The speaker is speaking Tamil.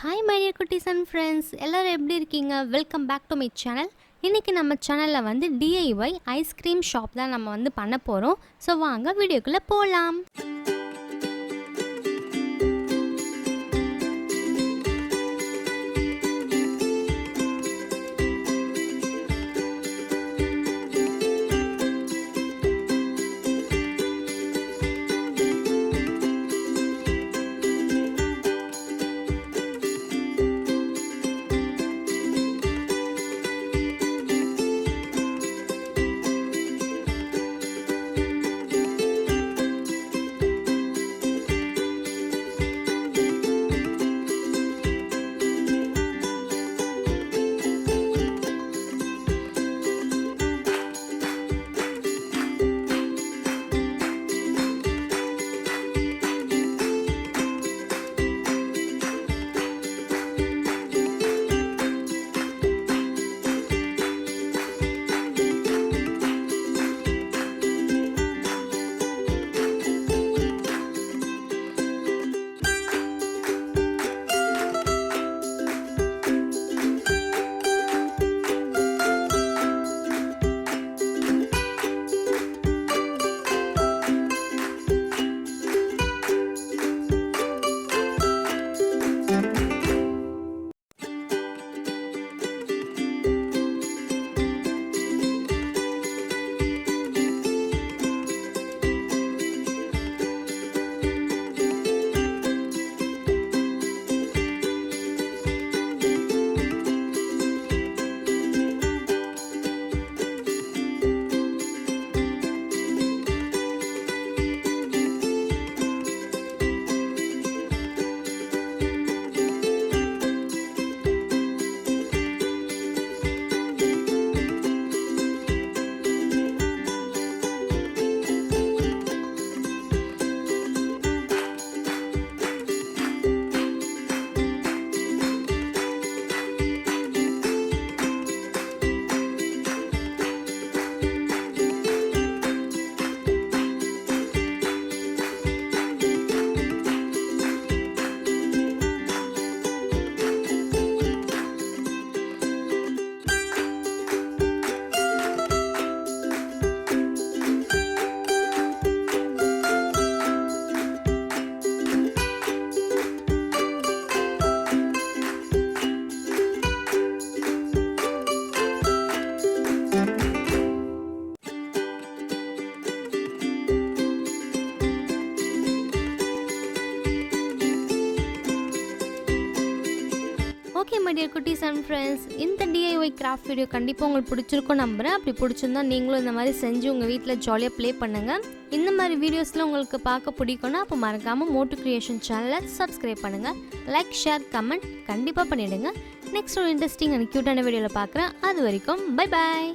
Hi my dear cuties and friends, எல்லாரும் எப்படி இருக்கீங்க? Welcome back to my channel. இன்றைக்கி நம்ம சேனலில் வந்து DIY ஐஸ்கிரீம் ஷாப் தான் நம்ம வந்து பண்ண போகிறோம். ஸோ வாங்க வீடியோக்குள்ளே போகலாம். ஓகே மை டியர் குட்டீஸ் அண்ட் ஃப்ரெண்ட்ஸ், இந்த DIY கிராஃப்ட் வீடியோ கண்டிப்பாக உங்களுக்கு பிடிச்சிருக்கும் நம்புகிறேன். அப்படி பிடிச்சிருந்தா நீங்களும் இந்த மாதிரி செஞ்சு உங்கள் வீட்டில் ஜாலியாக ப்ளே பண்ணுங்கள். இந்த மாதிரி வீடியோஸில் உங்களுக்கு பார்க்க பிடிக்கும்னா அப்போ மறக்காமல் மோட்டு கிரியேஷன் சேனலை சப்ஸ்கிரைப் பண்ணுங்கள். லைக், ஷேர், கமெண்ட் கண்டிப்பாக பண்ணிவிடுங்க. நெக்ஸ்ட் ஒரு இன்ட்ரெஸ்டிங் அண்ட் க்யூட்டான வீடியோவில் பார்க்குறேன். அது வரைக்கும் பை பாய்.